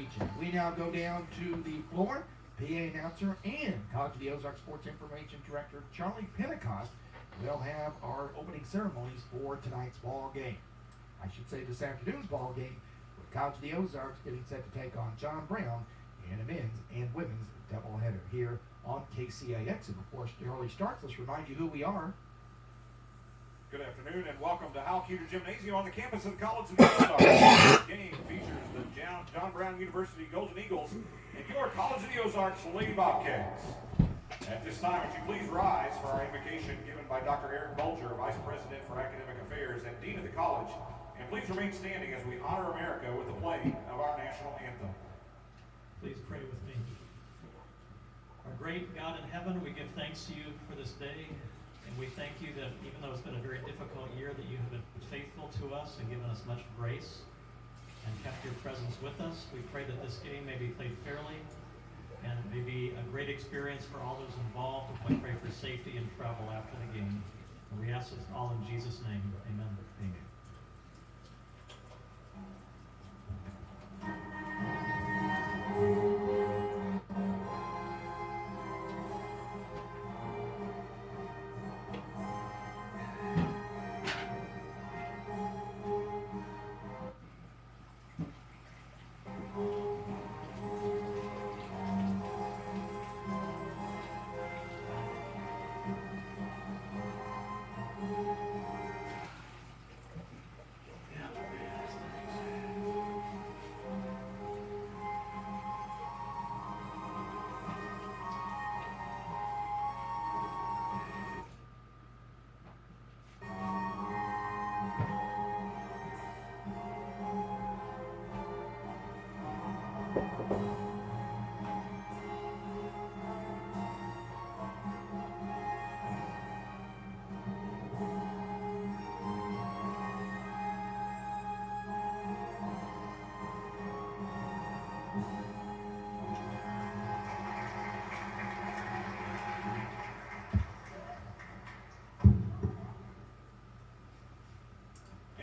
region. We now go down to the floor. PA announcer and College of the Ozarks Sports Information Director Charlie Pentecost will have our opening ceremonies for tonight's ball game. I should say this afternoon's ball game with College of the Ozarks getting set to take on John Brown in a men's and women's doubleheader here on KCAX. And before it early starts, let's remind you who we are. Good afternoon and welcome to Hal Cuter Gymnasium on the campus of the College of the Ozarks. This game features the John Brown University Golden Eagles and your College of the Ozarks Lady Bobcats. At this time, would you please rise for our invocation given by Dr. Eric Bulger, Vice President for Academic Affairs and Dean of the College, and please remain standing as we honor America with the playing of our national anthem. Please pray with me. Our great God in heaven, we give thanks to you for this day. And we thank you that even though it's been a very difficult year, that you have been faithful to us and given us much grace and kept your presence with us. We pray that this game may be played fairly and it may be a great experience for all those involved. We pray for safety and travel after the game. And we ask this all in Jesus' name. Amen. Amen.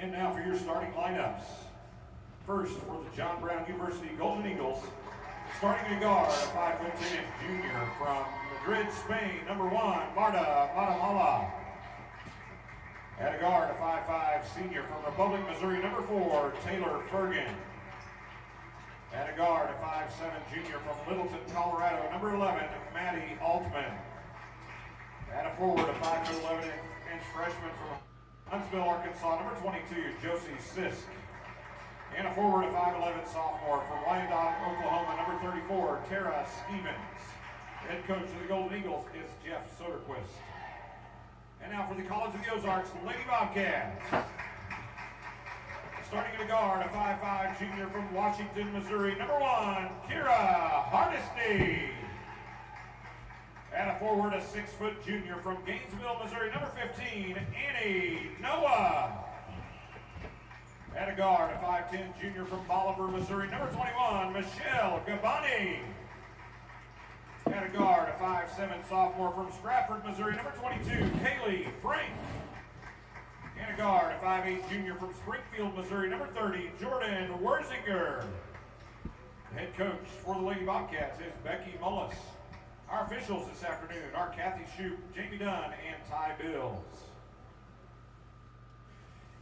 And now for your starting lineups. First, for the John Brown University Golden Eagles, starting to guard, a 5'10" junior from Madrid, Spain, number 1, Marta Matamala. At a guard, a 5'5" senior from Republic, Missouri, number 4, Taylor Fergan. At a guard, a 5'7" junior from Littleton, Colorado, number 11, Maddie Altman. At a forward, a 5'11" freshman from Huntsville, Arkansas, number 22, Josie Sisk. And a forward, a 5'11" sophomore from Wyandotte, Oklahoma, number 34, Tara Stevens. Head coach of the Golden Eagles is Jeff Soderquist. And now for the College of the Ozarks Lady Bobcats. Starting at a guard, a 5'5" junior from Washington, Missouri, number 1, Kira Hardesty. And a forward, a 6' junior from Gainesville, Missouri, number 15, Annie Noah. And a guard, a 5'10" junior from Bolivar, Missouri, number 21, Michelle Gabani. And a guard, a 5'7" sophomore from Stratford, Missouri, number 22, Kaylee Frank. And a guard, a 5'8" junior from Springfield, Missouri, number 30, Jordan Werzinger. The head coach for the Lady Bobcats is Becky Mullis. Our officials this afternoon are Kathy Shoup, Jamie Dunn, and Ty Bills.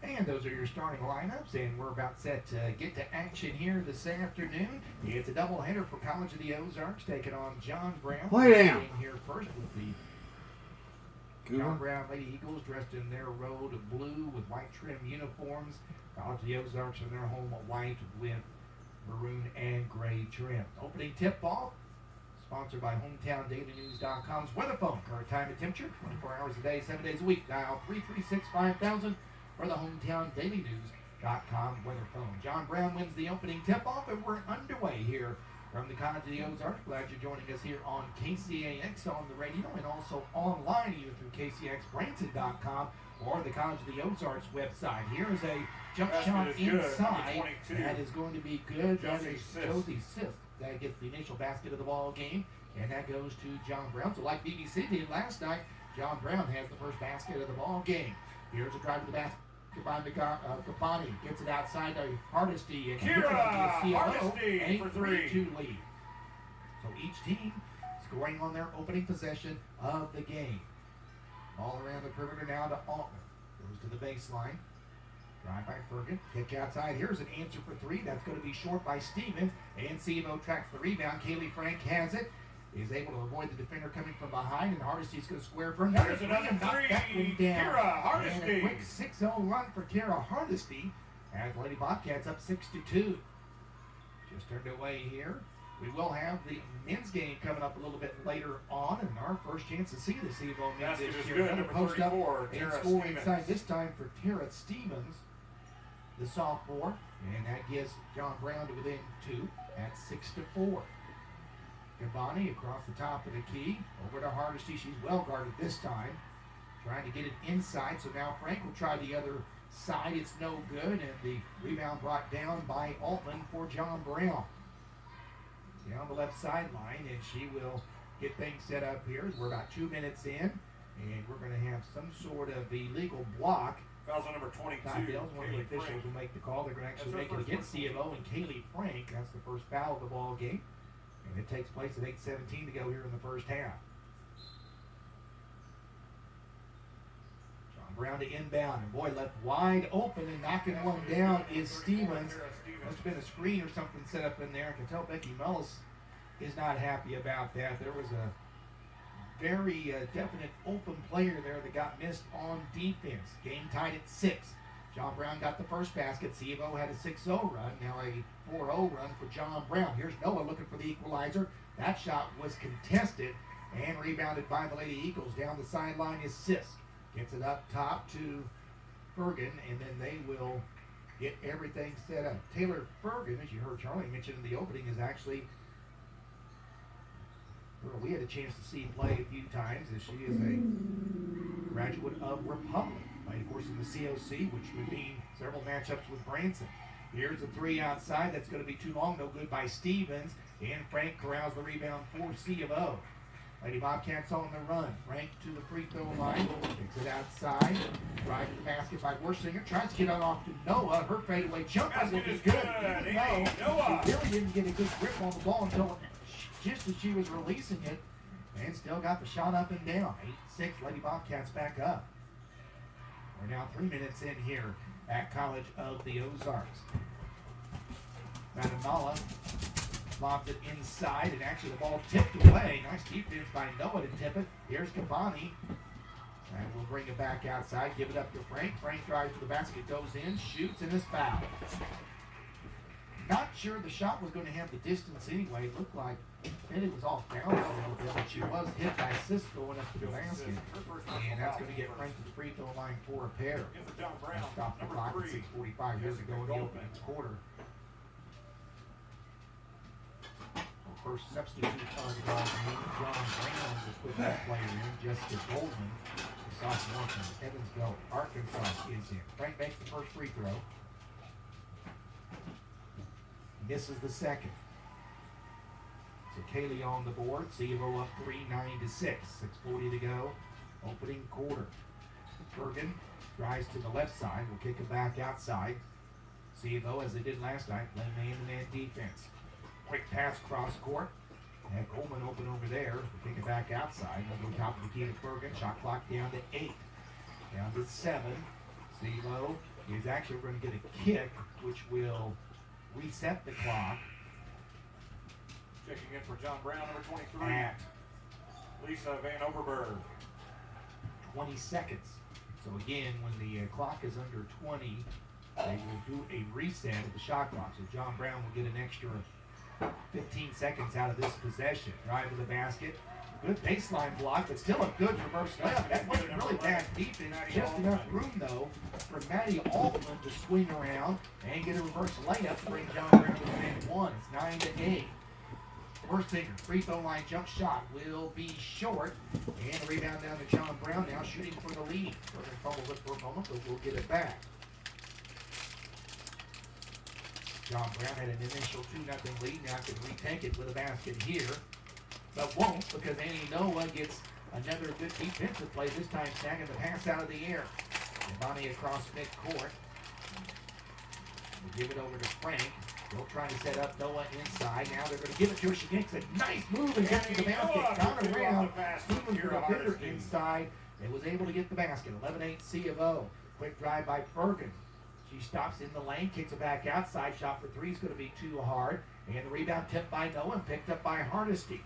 And those are your starting lineups, and we're about set to get to action here this afternoon. It's a doubleheader for College of the Ozarks taking on John Brown. Lay down. Here first with the John Brown Lady Eagles dressed in their road of blue with white trim uniforms. College of the Ozarks in their home white with maroon and gray trim. Opening tip-off sponsored by HometownDailyNews.com's weather phone. Current time and temperature, 24 hours a day, 7 days a week. Dial 336-5000 for the HometownDailyNews.com weather phone. John Brown wins the opening tip-off, and we're underway here from the College of the Ozarks. Glad you're joining us here on KCAX on the radio and also online either through KCXBranson.com or the College of the Ozarks website. Here is a jump shot inside. That is going to be good. That is Josie Sisk. That gets the initial basket of the ball game, and that goes to John Brown. So like BBC did last night, John Brown has the first basket of the ball game. Here's a drive to the basket. Gabani gets it outside to Hardesty. And Kira Hardesty a for three. 3-2 lead. So each team scoring on their opening possession of the game. All around the perimeter now to Altman. Goes to the baseline. Drive by Fergan. Kick outside. Here's an answer for three. That's going to be short by Stevens. And CMO tracks the rebound. Kaylee Frank has it. Is able to avoid the defender coming from behind. And Hardesty's going to square for another There's another and knock three. that one down. Kira Hardesty. And a quick 6-0 run for Kira Hardesty. As Lady Bobcats up 6-2. Just turned away here. We will have the men's game coming up a little bit later on, and our first chance to see the CMO men Basket this is year. good, Another number post up 34, and Tara score Stevens. inside this time for Tara Stevens, the sophomore, and that gives John Brown to within 2 at 6-4. Gabani across the top of the key, over to Hardesty. She's well guarded this time, trying to get it inside. So now Frank will try the other side. It's no good, and the rebound brought down by Altman for John Brown. Down the left sideline, and she will get things set up here. We're about 2 minutes in, and we're going to have some sort of illegal block. Fouls on number 22. Todd Dale's one of the Kaylee officials Frank. will make the call. They're going to actually That's make her it against first CMO and Kaylee Frank. That's the first foul of the ball game, and it takes place at 8:17 to go here in the first half. John Brown to inbound, and boy, left wide open and knocking one down is Stevens. Must have been a screen or something set up in there. I can tell Becky Mellis is not happy about that. There was a very definite open player there that got missed on defense. Game tied at 6. John Brown got the first basket. CMO had a 6-0 run. Now a 4-0 run for John Brown. Here's Noah looking for the equalizer. That shot was contested and rebounded by the Lady Eagles. Down the sideline is Sisk. Gets it up top to Fergan, and then they will get everything set up. Taylor Fergan, as you heard Charlie mention in the opening, is actually, well, we had a chance to see him play a few times, as she is a graduate of Republic. Played, of course, in the COC, which would mean several matchups with Branson. Here's a three outside. That's going to be too long. No good by Stevens. And Frank corrals the rebound for C of O. Lady Bobcats on the run. Frank to the free throw line. Takes it outside. Drive to the basket by Worsinger. Tries to get on off to Noah. Her fadeaway jump will be good. Even though Noah. she really didn't get a good grip on the ball until just as she was releasing it. And still got the shot up and down. 8-6. Lady Bobcats back up. We're now 3 minutes in here at College of the Ozarks. Madanala lobs it inside, and actually the ball tipped away. Nice defense by Noah to tip it. Here's Kabani. And we'll bring it back outside, give it up to Frank. Frank drives to the basket, goes in, shoots, and is fouled. Not sure the shot was going to have the distance anyway. It looked like it was off balance a little bit, but she was hit by Cisco going up to the basket. And that's going to get Frank to the free throw line for a pair. In for John Brown, Stopped the number clock at 3. 6:45 years ago in the opening quarter. First substitute on the ball game, John Brown will put that player in. Jessica Goldman, the sophomore from Evansville, Arkansas, is in. Frank makes the first free throw. Misses the second. So Kaylee on the board. C of O up 3, 9-6. 6:40 to go. Opening quarter. Bergen drives to the left side. Will kick it back outside. C of O, as they did last night, playing man-to-man defense. Quick pass cross court. And Coleman open over there. We'll kick it back outside. We'll go top of the key to Bergen. Shot clock down to 8. Down to 7. C-Lo is actually going to get a kick, which will reset the clock Checking in for John Brown, number 23. at Lisa Van Overberg. 20 seconds. So again, when the clock is under 20, they will do a reset of the shot clock. So John Brown will get an extra 15 seconds out of this possession. Drive to the basket. Good baseline block, but still a good reverse layup. That wasn't really bad defense. Just enough room, though, for Maddie Altman to swing around and get a reverse layup to bring John Brown to within 1. It's 9-8. Worsinger, free throw line jump shot will be short. And a rebound down to John Brown now shooting for the lead. We're going to fumble it for a moment, but we'll get it back. John Brown had an initial 2-0 lead. Now can retake it with a basket here. But won't, because Annie Noah gets another good defensive play, this time snagging the pass out of the air. Bonnie across midcourt. We'll give it over to Frank. They'll try to set up Noah inside. Now they're going to give it to her. She makes a nice move and gets to the basket. Got around. Stevens with a defender inside and was able to get the basket. 11-8 C of O. Quick drive by Fergan. She stops in the lane, kicks it back outside. Shot for three is going to be too hard. And the rebound tipped by Noah and picked up by Hardesty.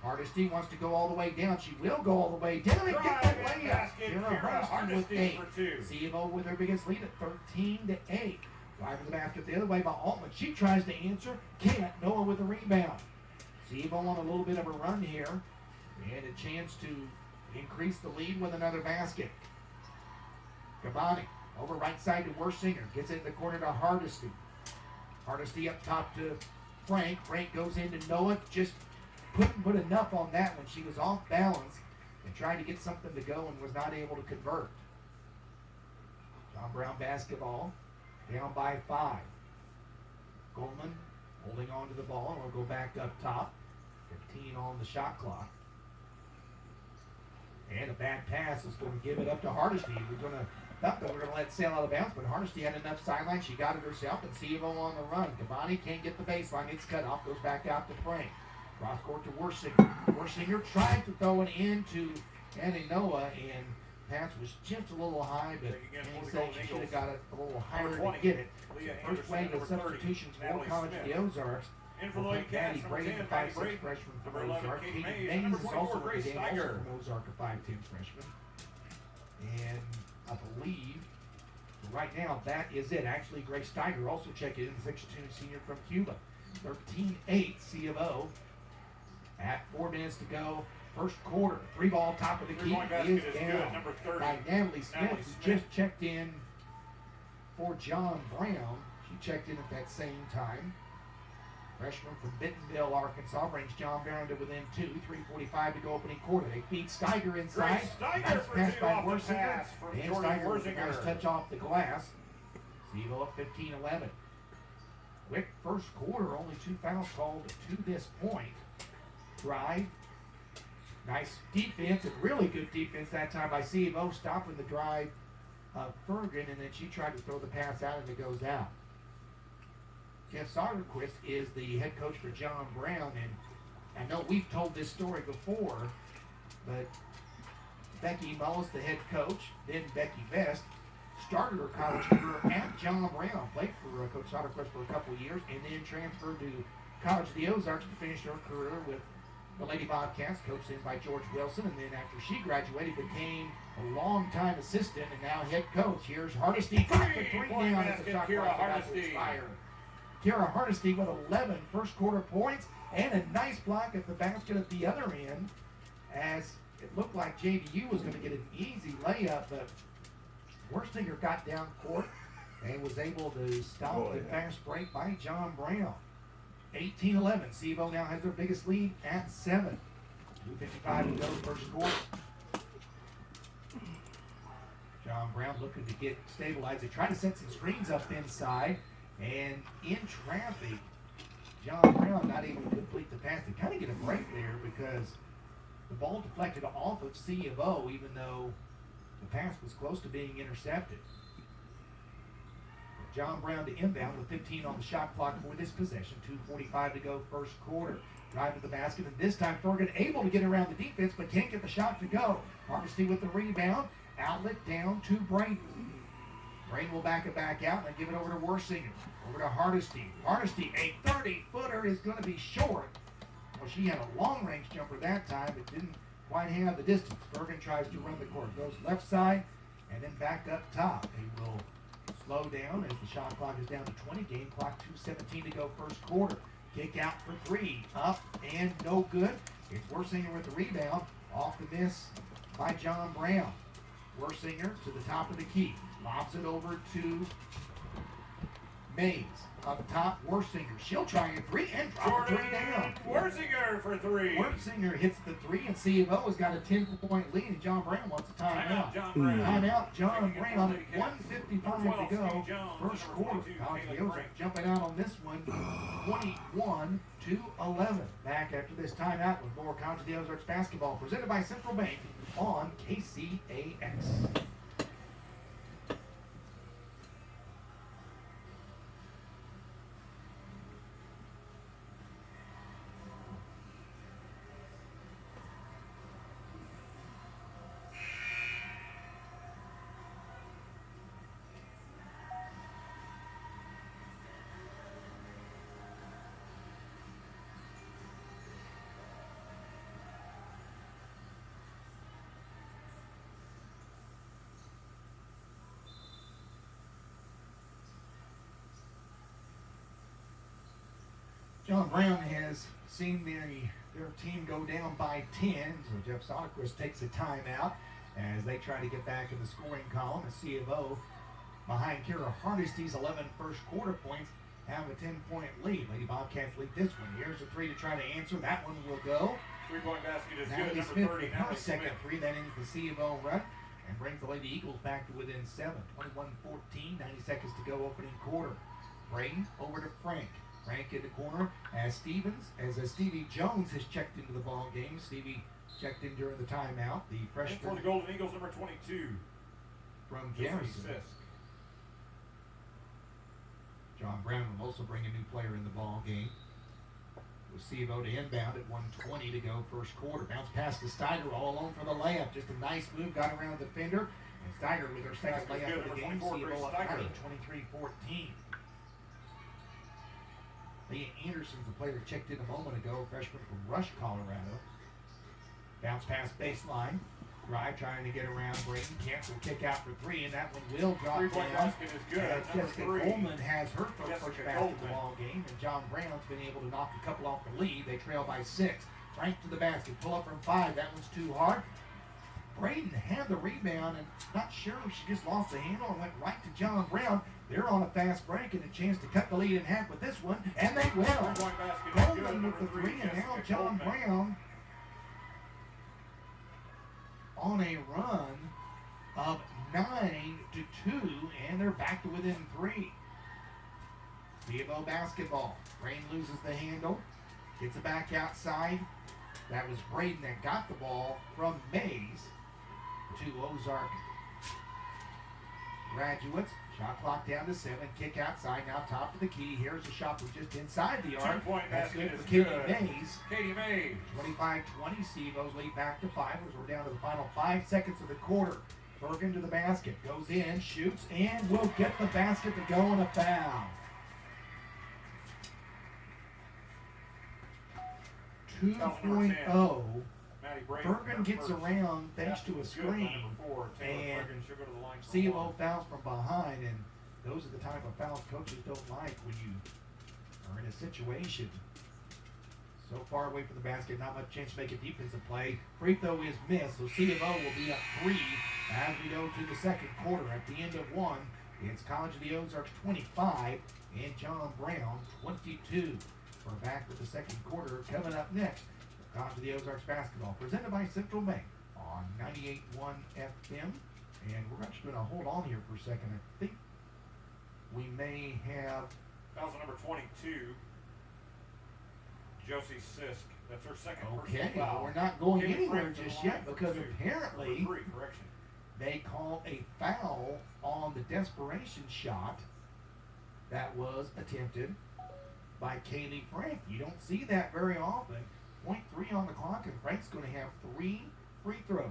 Hardesty wants to go all the way down. She will go all the way down and get that layup. Kira Hardesty with 8. C of O with her biggest lead at 13-8. Driving the basket the other way by Altman. She tries to answer. Can't. Noah with the rebound. C of O on a little bit of a run here. And a chance to increase the lead with another basket. Cavani over right side to Worsinger. Gets it in the corner to Hardesty. Hardesty up top to Frank. Frank goes into Noah. Just couldn't put enough on that when she was off balance and tried to get something to go and was not able to convert. John Brown basketball. Down by 5. Goldman holding on to the ball, and we'll go back up top. 15 on the shot clock. And a bad pass is going to give it up to Hardesty. We're going to let it sail out of bounds, but Hardesty had enough sideline. She got it herself, and C of O on the run. Cavani can't get the baseline. It's cut off. Goes back out to Frank. Cross court to Worsinger. Worsinger tried to throw it into Annie Noah, and pass was just a little high, but Annie said she should have got it a little higher to get it. So first wave of substitutions for College of the Ozarks. We'll put Maddie Brady, 5'6" freshman from Ozark. Katie Mays is also with the game, also from Ozark, a 5'10" freshman. And I believe right now that is it. Actually, Grace Steiger also checked in, 6'2" senior from Cuba. 13-8 C of O. At 4 minutes to go. First quarter, 3-ball top of the key is down by Natalie Smith, who just checked in for John Brown. She checked in at that same time. Freshman from Bentonville, Arkansas, brings John Brown to within 2. 3:45 to go opening quarter. They feed Steiger inside. Nice pass by Worsinger. And Steiger with a nice touch off the glass. Zevo up 15-11. Quick first quarter, only 2 fouls called to this point. Drive. Nice defense, and really good defense that time by C of O, stopping the drive of Fergan, and then she tried to throw the pass out, and it goes out. Jeff Soderquist is the head coach for John Brown, and I know we've told this story before, but Becky Mullis, the head coach, then Becky Vest, started her college career at John Brown, played for Coach Soderquist for a couple of years, and then transferred to College of the Ozarks to finish her career with the Lady Bobcats, coached in by George Wilson, and then after she graduated, became a long-time assistant and now head coach. Here's Hardesty, got the 3 down at the shot clock about to expire. Kira Hardesty with 11 first quarter points and a nice block at the basket at the other end, as it looked like JDU was going to get an easy layup, but Worstinger got down court and was able to stop the fast break by John Brown. 18-11. Sevo now has their biggest lead at 7. 2:55 to go first quarter. John Brown looking to get stabilized. They try to set some screens up inside, and in traffic, John Brown not able to complete the pass. They kind of get a break there because the ball deflected off of C of O, even though the pass was close to being intercepted. John Brown to inbound with 15 on the shot clock for this possession. 2:45 to go first quarter. Drive to the basket, and this time Thorgan able to get around the defense, but can't get the shot to go. Hardesty with the rebound. Outlet down to Braden. Braden will back it back out and give it over to Worsinger. Over to Hardesty. Hardesty, a 30-footer is going to be short. Well, she had a long-range jumper that time, but didn't quite have the distance. Thorgan tries to run the court. Goes left side and then back up top. They will slow down as the shot clock is down to 20. Game clock 2:17 to go first quarter. Kick out for 3. Up and no good. It's Worsinger with the rebound. Off the miss by John Brown. Worsinger to the top of the key. Lobs it over to Mays. Up top, Worsinger. She'll try a 3 and drop the 3 down. Worsinger for 3. Worsinger hits the 3, and C of O has got a 10-point lead, and John Brown wants a timeout. Timeout, John Brown. 1:55 to go. First quarter. College of the Ozarks jumping out on this one. 21-11. Back after this timeout with more College of the Ozarks basketball presented by Central Bank on KCAX. John Brown has seen their team go down by 10, so Jeff Soderquist takes a timeout as they try to get back in the scoring column. A C of O behind Kara Hardesty's 11 first quarter points have a 10-point lead. Lady Bobcats lead this one. Here's a three to try to answer. That one will go. Three-point basket is Natalie good. Smith Number 30, with her Natalie second Smith. three. That ends the C of O run and brings the Lady Eagles back to within 7. 21-14, 90 seconds to go opening quarter. Braden over to Frank. Frank in the corner as Stevie Jones has checked into the ball game. Stevie checked in during the timeout. The And freshman for the Golden Eagles, number 22, from Josie Garrison. Sisk. John Brown will also bring a new player in the ball game. With Sevo to inbound at 1:20 to go first quarter. Bounce pass to Steiger all alone for the layup. Just a nice move, got around the defender. And Steiger with her second Basket layup good, of the game. number 24, Sevo up Grace high, Steiger. 23-14. Leah Anderson's the player checked in a moment ago, freshman from Rush, Colorado. Bounce pass baseline. Drive trying to get around Braden. Cancel kick out for three, and that one will drop Three-point down. basket is good. As Number Jessica 3. Coleman has her first Jessica basket of the Coleman. ball game, and John Brown's been able to knock a couple off the lead. They trail by 6. Frank to the basket. Pull up from 5. That one's too hard. Braden had the rebound, and not sure if she just lost the handle and went right to John Brown. They're on a fast break and a chance to cut the lead in half with this one, and they will. Three-point basket is good. Coleman with Number the 3, 3, and now Jessica John Coleman. Brown on a run of 9-2, and they're back to within 3. VFO basketball. Braden loses the handle, gets it back outside. That was Braden that got the ball from Mays to Ozark graduates. Shot clock down to 7. Kick outside, now top of the key. Here's a shot from just inside the arc. Two-point That's basket good is for Katie good. Mays. Katie Mays. 25-20, Sevos lead back to 5 as we're down to the final 5 seconds of the quarter. Bergen to the basket, goes in, shoots, and will get the basket to go on a foul. 2.0. Maddie Braden. Bergen gets around thanks to a Basket is good by screen, number 4. Taylor and Bergen should go to the line for CMO one. fouls from behind, and those are the type of fouls coaches don't like when you are in a situation so far away from the basket, not much chance to make a defensive play. Free throw is missed, so CMO will be up 3 as we go to the second quarter. At the end of 1, it's College of the Ozarks 25 and John Brown 22. We're back with the second quarter coming up next. College of the Ozarks basketball presented by Central Bank on 98.1 FM. And we're actually going to hold on here for a second. I think we may have. Foul number 22. Josie Sisk. That's her second Okay, personal foul. well, we're not going Katie anywhere Frank to the just line yet for because 2. apparently Number 3, correction. they called a foul on the desperation shot that was attempted by Kaylee Frank. You don't see that very often. 0.3 on the clock, and Frank's going to have 3 free throws.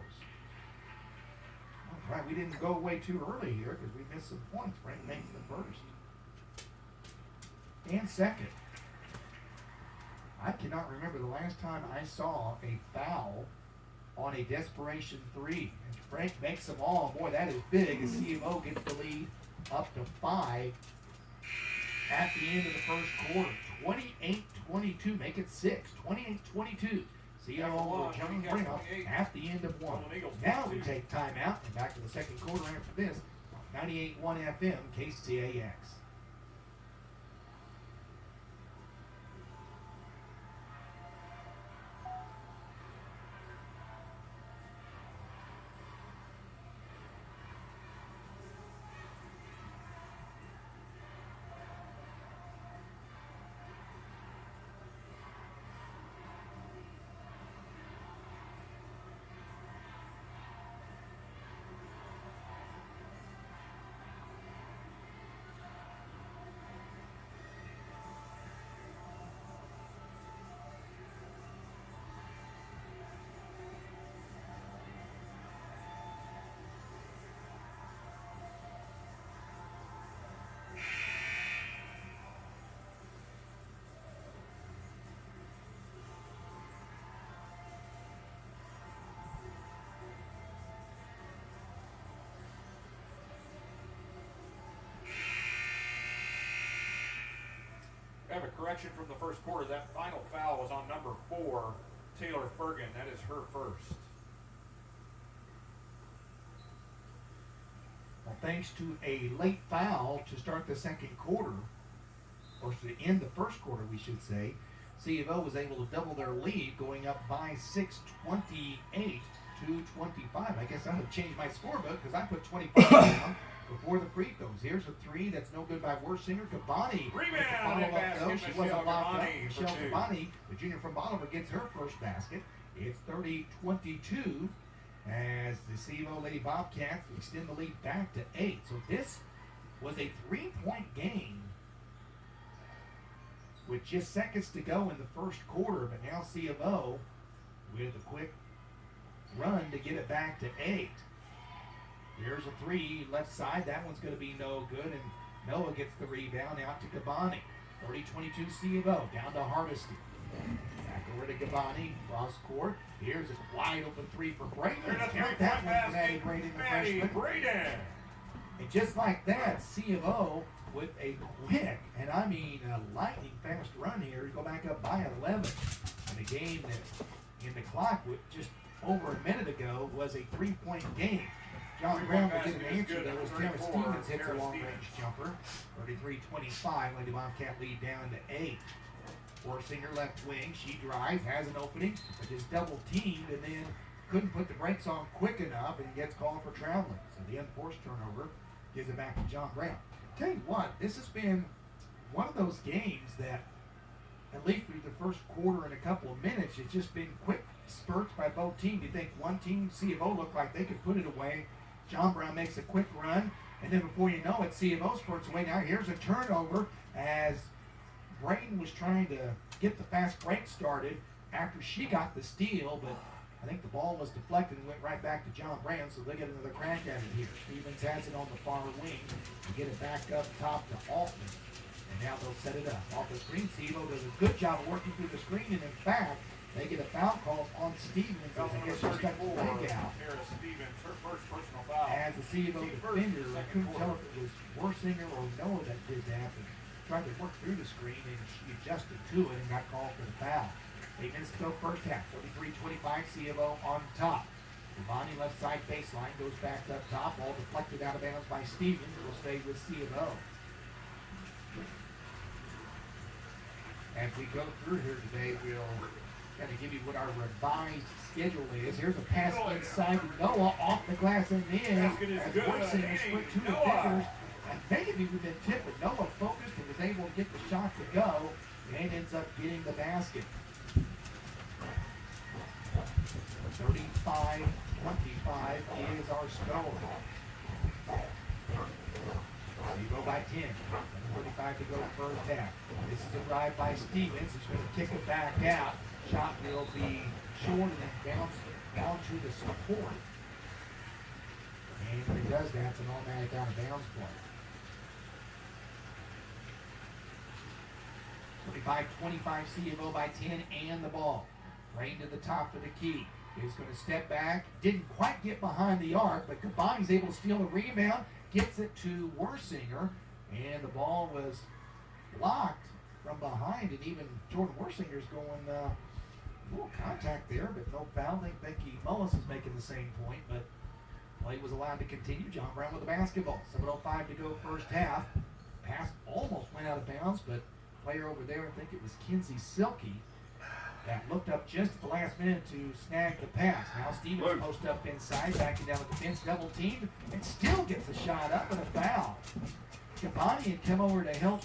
All right, we didn't go away too early here because we missed some points. Frank makes the first. And second. I cannot remember the last time I saw a foul on a desperation 3. And Frank makes them all. Boy, that is big as CMO gets the lead up to 5 at the end of the first quarter. 28-22, make it 6. 28-22. CMO with John Brown at the end of 1. Now we take timeout and back to the second quarter after this. 98.1 FM, KCAX. correction from the first quarter. That final foul was on number 4, Taylor Fergan. That is her first. Well, thanks to a late foul to start the second quarter, or to end the first quarter, we should say, C of O was able to double their lead, going up by 6, 28 to 25. I guess I'm going to change my scorebook because I put 25 down before the free throws. Here's a three that's no good by Worsinger. Kabani. Rebound and basket. She wasn't locked up. Kabani Michelle Kabani, the junior from Bolivar, gets her first basket. It's 30-22 as the C of O Lady Bobcats extend the lead back to 8. So this was a 3-point game with just seconds to go in the first quarter, but now C of O with a quick run to get it back to 8. Here's a three left side. That one's going to be no good, and Noah gets the rebound out to Gabani. 30-22 C of O, down to Hardesty. Back over to Gabani, cross court. Here's a wide open three for Braden. There's a Count 3-point that one for basket. Maddie Braden, the Maddie freshman. Braden. And just like that, C of O with a quick, and I mean a lightning fast run here, go back up by 11 in a game that in the clock with just over a minute ago was a 3-point game. John Brown will get an answer there as Tara Stevens hits a long-range jumper. 33-25, Lady Bobcat lead down to 8. Worsinger left wing, she drives, has an opening, but is double teamed and then couldn't put the brakes on quick enough and gets called for traveling. So the unforced turnover gives it back to John Brown. Tell you what, this has been one of those games that, at least through the first quarter and a couple of minutes, it's just been quick spurts by both teams. You think one team, C of O, looked like they could put it away. John Brown makes a quick run, and then before you know it, C of O spurts away. Now here's a turnover as Brayton was trying to get the fast break started after she got the steal, but I think the ball was deflected and went right back to John Brown, so they get another crack at it here. Stevens has it on the far wing to get it back up top to Altman. And now they'll set it up. Off the screen, Steve-O does a good job of working through the screen, and in fact, they get a foul call on Stevens as I guess she's got the leg out. Tara Stevens, her first personal foul. As the C-O defender, I couldn't tell if it was Worsinger or Noah that did that, but tried to work through the screen, and she adjusted to it and got called for the foul. 8 minutes to go first half. 43-25, C of O on top. Giovanni left side baseline goes back up top. Ball deflected out of bounds by Stevens. It will stay with C of O. As we go through here today, we'll kind of give you what our revised schedule is. Here's a pass inside to Noah, off the glass and in. Basket is As good. Worsinger split two defenders. And maybe we've been tipped, but Noah focused and was able to get the shot to go and ends up getting the basket. 35-25 is our score. We go by 10. 45 to go first half. This is a drive by Stevens. He's going to kick it back out. Shot will be short and then bounce onto the support. And when he does that, it's an automatic out of bounds play. 25 C of O by 10 and the ball. Rain to the top of the key. Is going to step back. Didn't quite get behind the arc, but Kabani's able to steal the rebound. Gets it to Worsinger. And the ball was blocked from behind. And even Jordan Worsinger's going a little contact there, but no foul. I think Becky Mullis is making the same point, but play was allowed to continue. John Brown with the basketball. 7:05 to go first half. Pass almost went out of bounds, but player over there, I think it was Kinsey Silky, that looked up just at the last minute to snag the pass. Now Stevens post up inside, backing down the defense, double teamed, and still gets a shot up and a foul. Kabani had come over to help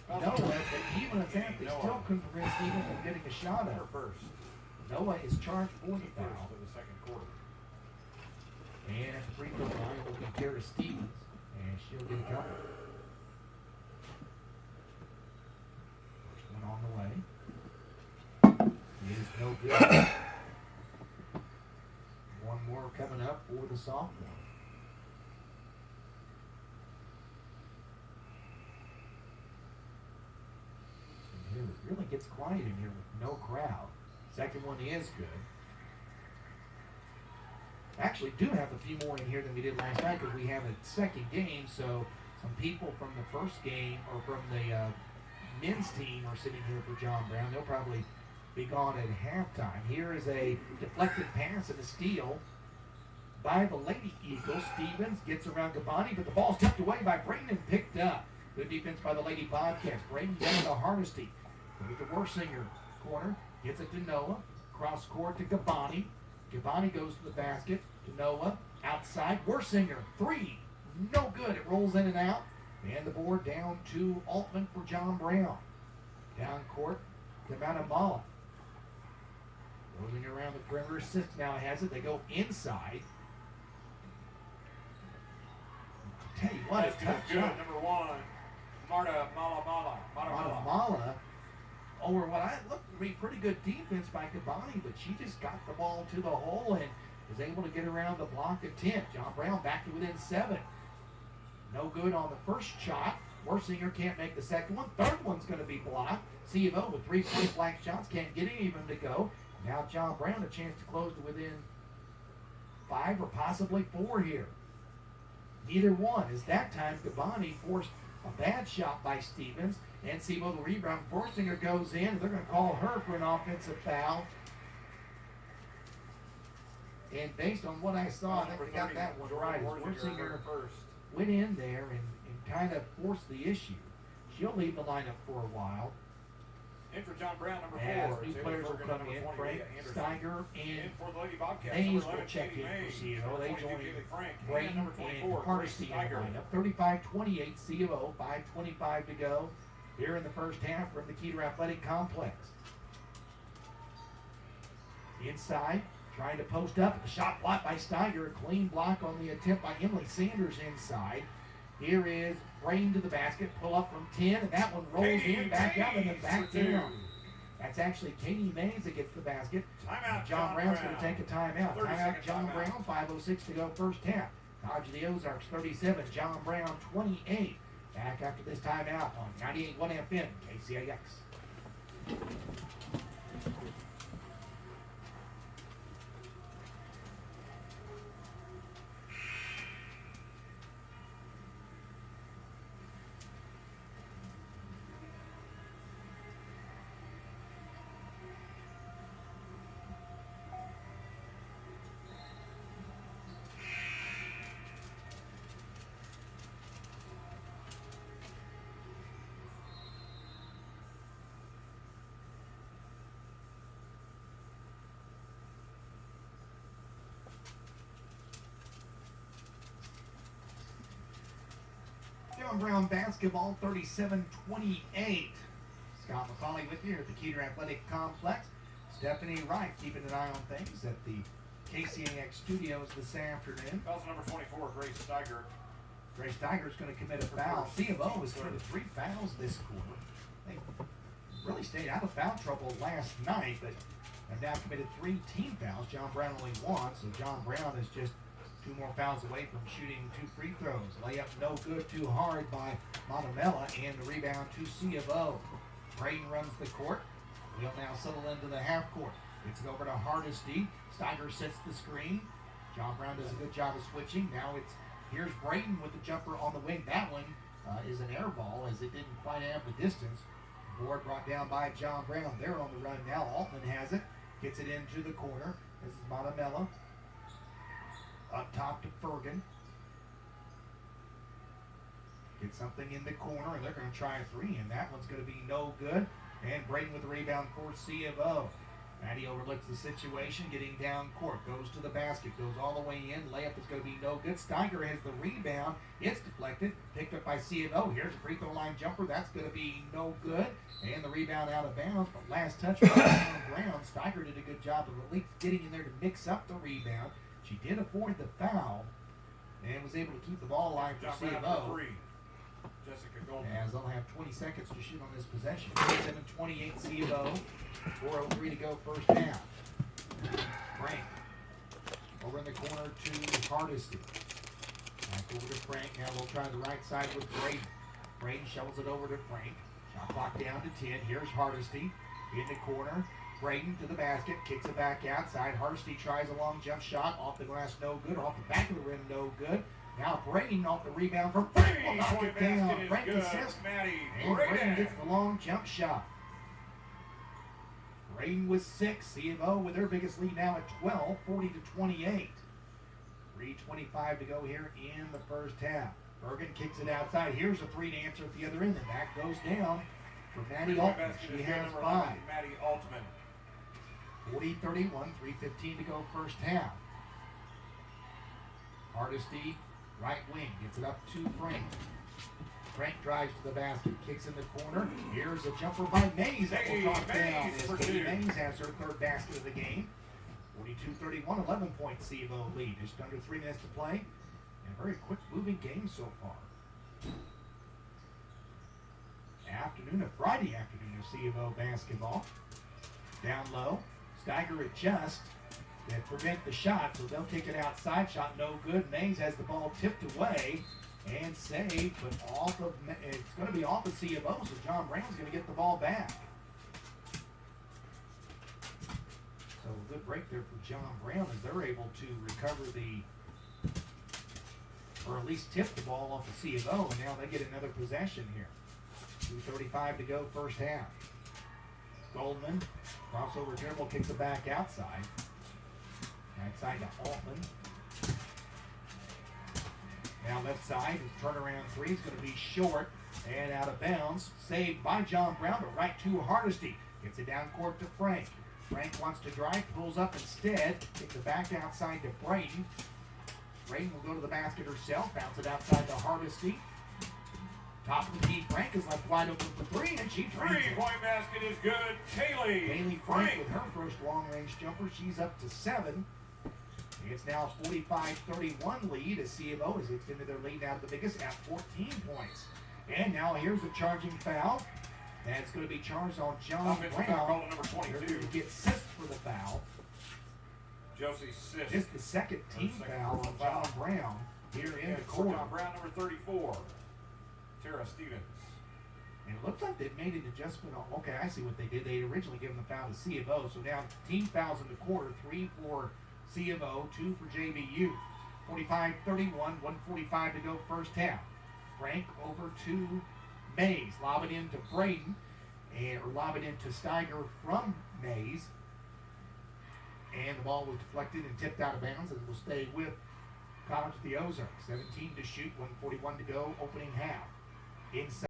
Noah, but even at that, they still couldn't prevent Stevens from getting a shot up. First. Noah is charged for the foul. First of the second quarter. And at the free throw line will be Tara Stevens, and she'll get a couple. First one on the way. Is no good. One more coming up for the sophomore. And here it really gets quiet in here with no crowd. Second one is good. Actually do have a few more in here than we did last night because we have a second game, so some people from the first game or from the men's team are sitting here for John Brown. They'll probably be gone at halftime. Here is a deflected pass and a steal by the Lady Eagles. Stevens gets around Gabani, but the ball's tipped away by Braden and picked up. Good defense by the Lady Bobcats. Braden down to Hardesty. Goes to Worsinger. Corner. Gets it to Noah. Cross court to Gabani. Gabani goes to the basket. To Noah. Outside. Worsinger. Three. No good. It rolls in and out. And the board down to Altman for John Brown. Down court to Matamala. Rolling around the perimeter. Six now has it. They go inside. Tell you what, That's a tough good. shot. Number one, Mala. Matamala, over what I looked to be pretty good defense by Gabani, but she just got the ball to the hole and was able to get around the block of 10. John Brown back to within 7. No good on the first shot. Worsinger can't make the second one. Third one's going to be blocked. C of O with 3 point blank shots can't get any of them to go. Now John Brown a chance to close to within 5 or possibly 4 here. Neither one. As that time Gabani forced a bad shot by Stevens, and Sebo the rebound. Worsinger goes in, and they're going to call her for an offensive foul. And based on what I saw, I think we got that one right. As Worsinger went in there and kind of forced the issue. She'll leave the lineup for a while. In for John Brown, number 4. As new players will come in, Frank Steiger and for the Lady Bobcats, Mays number will 11, check Katie in for Mays. CFO. They join Frank, Braden and number and 24, Hardesty in the Steiger. lineup. 35-28 CFO, 5:25 to go here in the first half from the Keeter Athletic Complex. Inside, trying to post up. The shot blocked by Steiger. A clean block on the attempt by Emily Sanders inside. Here is Braden to the basket. Pull up from 10, and that one rolls in, back out, and then back down. That's actually Katie Mays that gets the basket. Timeout, John Brown's going Brown. to take a timeout. 30 Timeout, second John timeout. Brown, 5:06 to go first half. College of the Ozarks 37, John Brown 28. Back after this timeout on 98.1 FM, KCAX. John Brown basketball 37-28. Scott McCauley with you here at the Keeter Athletic Complex. Stephanie Wright keeping an eye on things at the KCAX studios this afternoon. Foul number 24, Grace Steiger. Grace Steiger's going to commit a foul. C of O has committed 3 fouls this quarter. They really stayed out of foul trouble last night, but have now committed 3 team fouls. John Brown only 1, so John Brown is just 2 more fouls away from shooting 2 free throws. Layup no good, too hard by Montemella, and the rebound to C of O. Braden runs the court. We'll now settle into the half court. Gets it over to Hardesty. Steiger sets the screen. John Brown does a good job of switching. Now here's Braden with the jumper on the wing. That one is an air ball as it didn't quite have the distance. Board brought down by John Brown. They're on the run now. Altman has it. Gets it into the corner. This is Montemella. Up top to Fergan. Get something in the corner, and they're going to try a 3, and that one's going to be no good. And Braden with the rebound for C of O. Maddie overlooks the situation, getting down court. Goes to the basket, goes all the way in. Layup is going to be no good. Steiger has the rebound. It's deflected. Picked up by C of O. Here's a free throw line jumper. That's going to be no good. And the rebound out of bounds. But last touch by John Brown. Steiger did a good job of at least getting in there to mix up the rebound. She did avoid the foul and was able to keep the ball alive for C John of Brown O. for 3. Jessica Goldman. As they'll have 20 seconds to shoot on this possession. 27-28 C of O. 4:03 to go first half. Frank over in the corner to Hardesty. Back over to Frank. Now we'll try the right side with Braden. Braden shovels it over to Frank. Shot clock down to 10. Here's Hardesty in the corner. Braden to the basket, kicks it back outside. Hardesty tries a long jump shot off the glass, no good. Off the back of the rim, no good. Now Braden off the rebound from Frank will knock Three-point it down. basket is Frank good. assists. Maddie And Braden Braden. gets the long jump shot. Braden with 6. C of O with their biggest lead now at 12, 40-28. 3:25 to go here in the first half. Bergen kicks it outside. Here's a 3 to answer at the other end. And that goes down for Maddie Three-point Altman. basket She is good. has Number 5. 11, Maddie Altman. 40-31, 3:15 to go first half. Hardesty, right wing, gets it up to Frank. Frank drives to the basket, kicks in the corner. Here's a jumper by Mays that will drop down. Mays As for Katie 2. Mays has her 3rd basket of the game. 42-31, 11-point C of O lead. Just under 3 minutes to play. And a very quick moving game so far. Friday afternoon of C of O basketball. Down low. Steiger adjusts and prevent the shot, so they'll kick it outside. Shot no good. Mays has the ball tipped away and saved, but off of it's going to be off of C of O, so John Brown's going to get the ball back. So a good break there for John Brown as they're able to recover or at least tip the ball off of C of O, and now they get another possession here. 2:35 to go first half. Goldman, crossover dribble, kicks it back outside. Outside to Altman. Now left side, his turnaround 3 is going to be short and out of bounds. Saved by John Brown, but right to Hardesty. Gets it down court to Frank. Frank wants to drive, pulls up instead. Kicks it back outside to Braden. Braden will go to the basket herself, bounce it outside to Hardesty. Top of the key, Frank is left wide open for 3, and she drains it. 3-point basket is good. Kaylee Frank with her first long-range jumper. She's up to 7. It's now 45-31 lead as C of O has extended their lead now to the biggest at 14 points. And now here's a charging foul. That's going to be charged on John Offensive foul Brown. call to number 22. They're going to get Sist for the foul. Josie Sist. Just the second team second foul on personal John foul. Brown here in And the for quarter. John Brown, number 34. Tara Stevens. And it looks like they've made an adjustment on, okay, I see what they did. They had originally given the foul to C of O, so now team fouls in the quarter, 3 for C of O, 2 for JVU. 45-31, 1:45 to go first half. Frank over to Mays, lob it into Braden, or lob it into Steiger from Mays. And the ball was deflected and tipped out of bounds, and it will stay with College of the Ozarks. 17 to shoot, 1:41 to go, opening half. Inside.